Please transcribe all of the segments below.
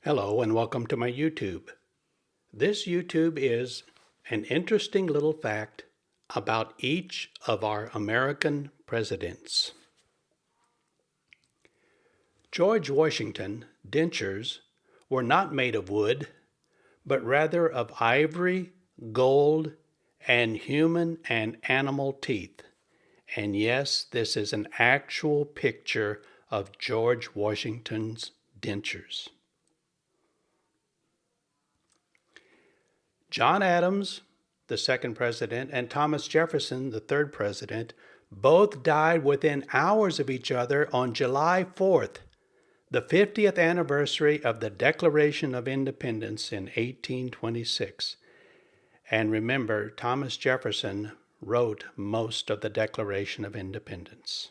Hello and welcome to my YouTube. This YouTube is an interesting little fact about each of our American presidents. George Washington dentures were not made of wood, but rather of ivory, gold, and human and animal teeth. And yes, this is an actual picture of George Washington's dentures. John Adams, the second president, and Thomas Jefferson, the third president, both died within hours of each other on July 4th, the 50th anniversary of the Declaration of Independence in 1826. And remember, Thomas Jefferson wrote most of the Declaration of Independence.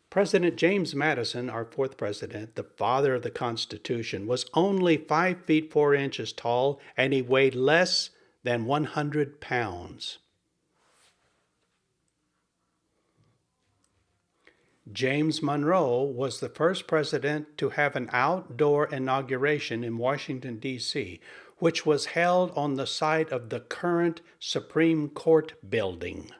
President James Madison, our fourth president, the father of the Constitution, was only 5 feet 4 inches tall, and he weighed less than 100 pounds. James Monroe was the first president to have an outdoor inauguration in Washington, D.C., which was held on the site of the current Supreme Court building.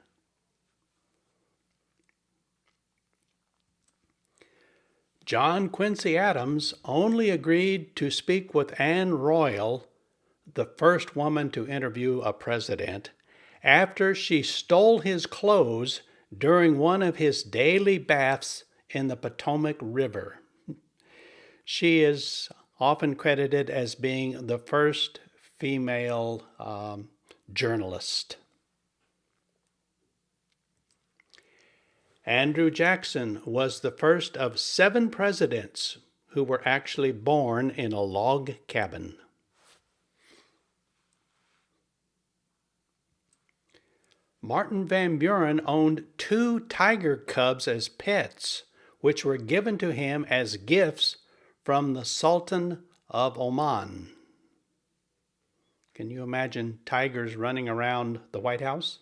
John Quincy Adams only agreed to speak with Anne Royal, the first woman to interview a president, after she stole his clothes during one of his daily baths in the Potomac River. She is often credited as being the first female journalist. Andrew Jackson was the first of 7 presidents who were actually born in a log cabin. Martin Van Buren owned 2 tiger cubs as pets, which were given to him as gifts from the Sultan of Oman. Can you imagine tigers running around the White House?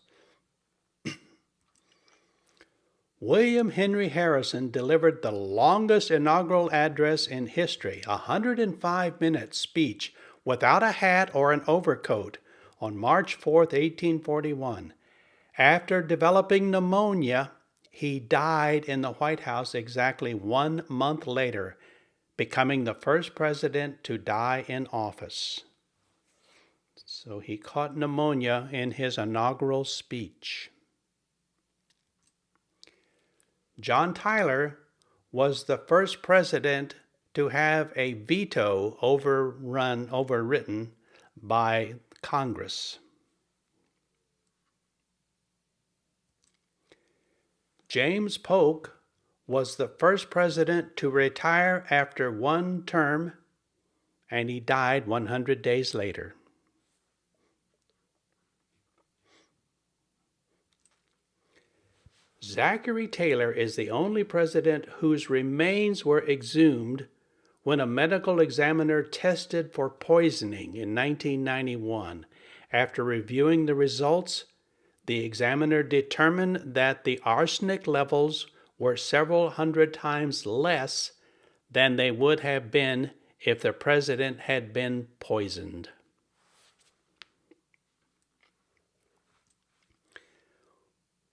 William Henry Harrison delivered the longest inaugural address in history, a 105-minute speech without a hat or an overcoat, on March 4, 1841. After developing pneumonia, he died in the White House exactly 1 month later, becoming the first president to die in office. So he caught pneumonia in his inaugural speech. John Tyler was the first president to have a veto overwritten by Congress. James Polk was the first president to retire after 1 term, and he died 100 days later. Zachary Taylor is the only president whose remains were exhumed when a medical examiner tested for poisoning in 1991. After reviewing the results, the examiner determined that the arsenic levels were several hundred times less than they would have been if the president had been poisoned.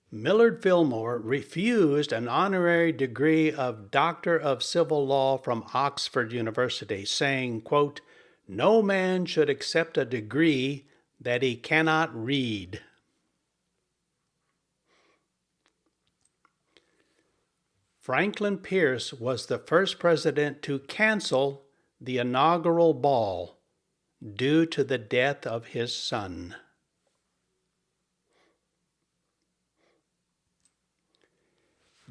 Millard Fillmore refused an honorary degree of Doctor of Civil Law from Oxford University, saying, quote, "No man should accept a degree that he cannot read." Franklin Pierce was the first president to cancel the inaugural ball due to the death of his son.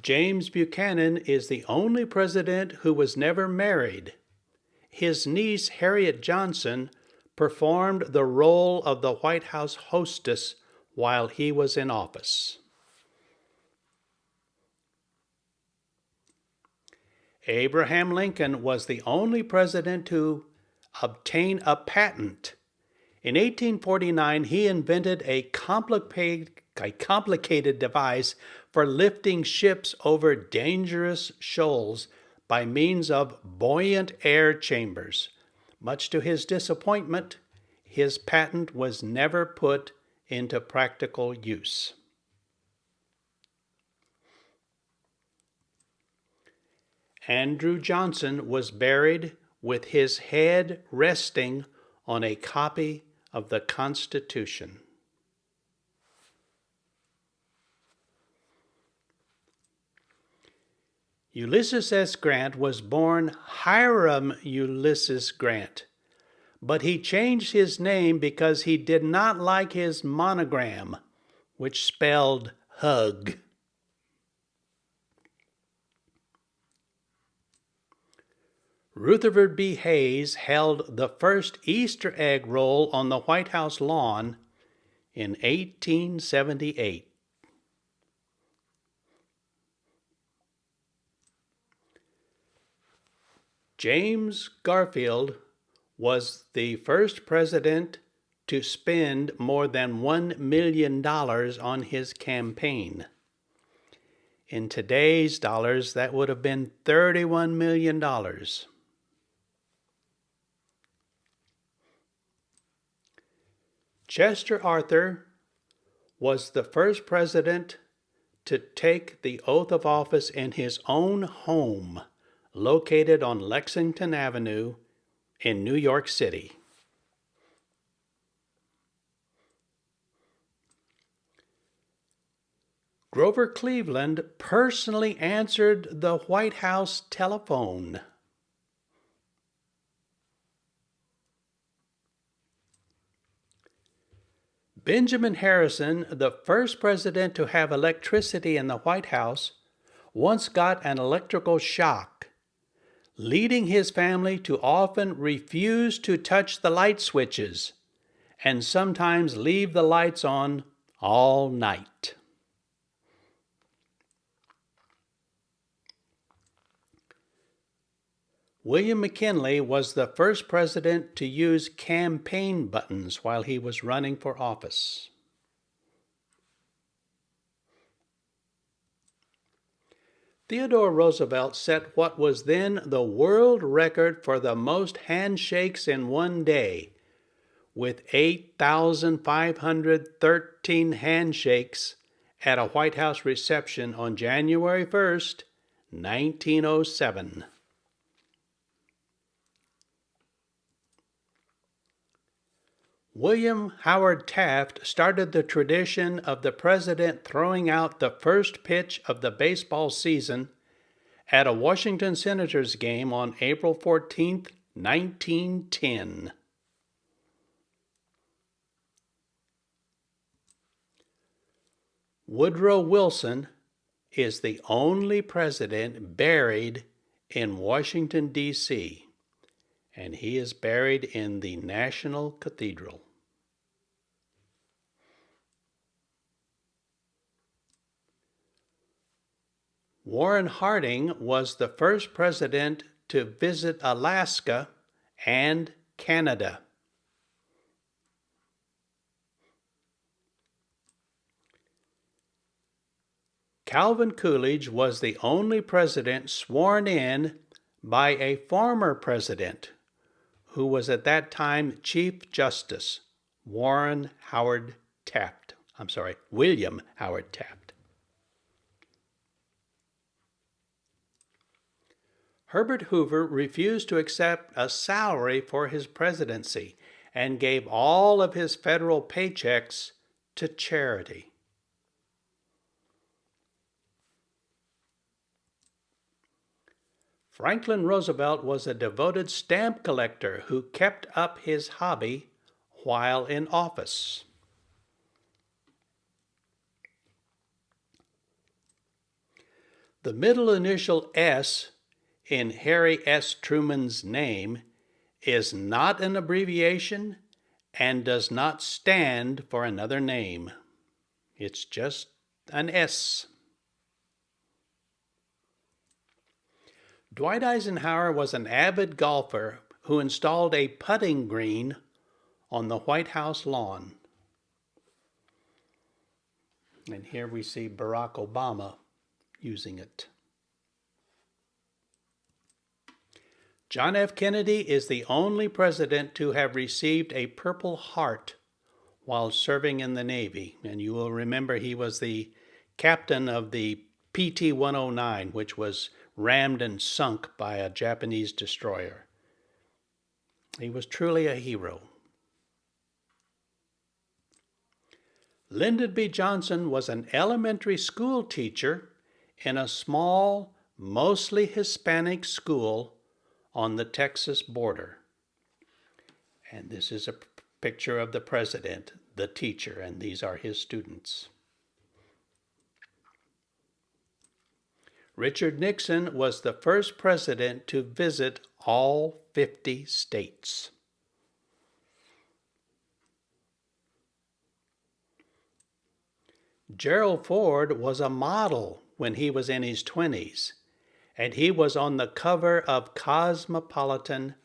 James Buchanan is the only president who was never married. His niece, Harriet Johnson, performed the role of the White House hostess while he was in office. Abraham Lincoln was the only president to obtain a patent. In 1849, he invented a complicated device for lifting ships over dangerous shoals by means of buoyant air chambers. Much to his disappointment, his patent was never put into practical use. Andrew Johnson was buried with his head resting on a copy of the Constitution. Ulysses S. Grant was born Hiram Ulysses Grant, but he changed his name because he did not like his monogram, which spelled hug. Rutherford B. Hayes held the first Easter egg roll on the White House lawn in 1878. James Garfield was the first president to spend more than $1 million on his campaign. In today's dollars, that would have been $31 million. Chester Arthur was the first president to take the oath of office in his own home, located on Lexington Avenue in New York City. Grover Cleveland personally answered the White House telephone. Benjamin Harrison, the first president to have electricity in the White House, once got an electrical shock, leading his family to often refuse to touch the light switches and sometimes leave the lights on all night. William McKinley was the first president to use campaign buttons while he was running for office. Theodore Roosevelt set what was then the world record for the most handshakes in one day, with 8,513 handshakes at a White House reception on January 1st, 1907. William Howard Taft started the tradition of the president throwing out the first pitch of the baseball season at a Washington Senators game on April 14, 1910. Woodrow Wilson is the only president buried in Washington, D.C., and he is buried in the National Cathedral. Warren Harding was the first president to visit Alaska and Canada. Calvin Coolidge was the only president sworn in by a former president, who was at that time Chief Justice, William Howard Taft. Herbert Hoover refused to accept a salary for his presidency and gave all of his federal paychecks to charity. Franklin Roosevelt was a devoted stamp collector who kept up his hobby while in office. The middle initial S in Harry S. Truman's name is not an abbreviation and does not stand for another name. It's just an S. Dwight Eisenhower was an avid golfer who installed a putting green on the White House lawn. And here we see Barack Obama using it. John F. Kennedy is the only president to have received a Purple Heart while serving in the Navy. And you will remember he was the captain of the PT-109, which was rammed and sunk by a Japanese destroyer. He was truly a hero. Lyndon B. Johnson was an elementary school teacher in a small, mostly Hispanic school on the Texas border. And this is a picture of the president, the teacher, and these are his students. Richard Nixon was the first president to visit all 50 states. Gerald Ford was a model when he was in his 20s, and he was on the cover of Cosmopolitan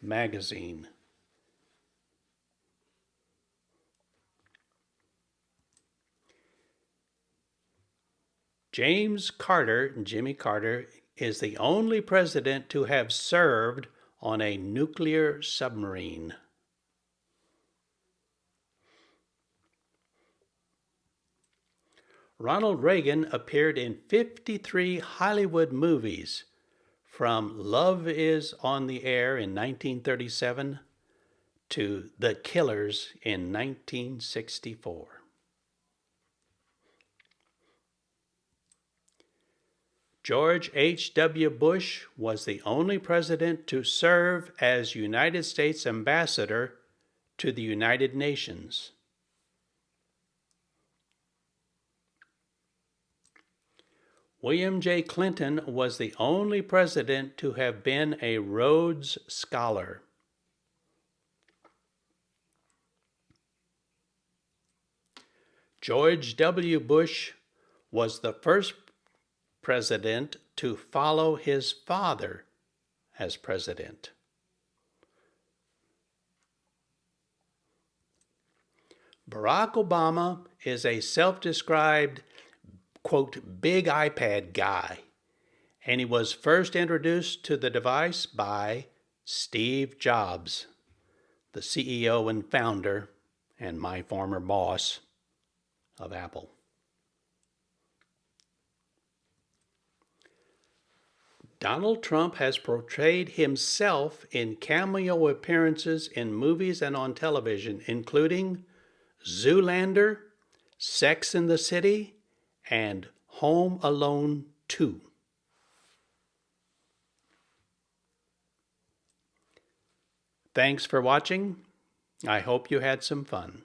magazine. James Carter, Jimmy Carter, is the only president to have served on a nuclear submarine. Ronald Reagan appeared in 53 Hollywood movies, from Love Is on the Air in 1937 to The Killers in 1964. George H.W. Bush was the only president to serve as United States Ambassador to the United Nations. William J. Clinton was the only president to have been a Rhodes Scholar. George W. Bush was the first president to follow his father as president. Barack Obama is a self-described, quote, big iPad guy, and he was first introduced to the device by Steve Jobs, the CEO and founder, and my former boss of Apple. Donald Trump has portrayed himself in cameo appearances in movies and on television, including Zoolander, Sex and the City, and Home Alone 2. Thanks for watching. I hope you had some fun.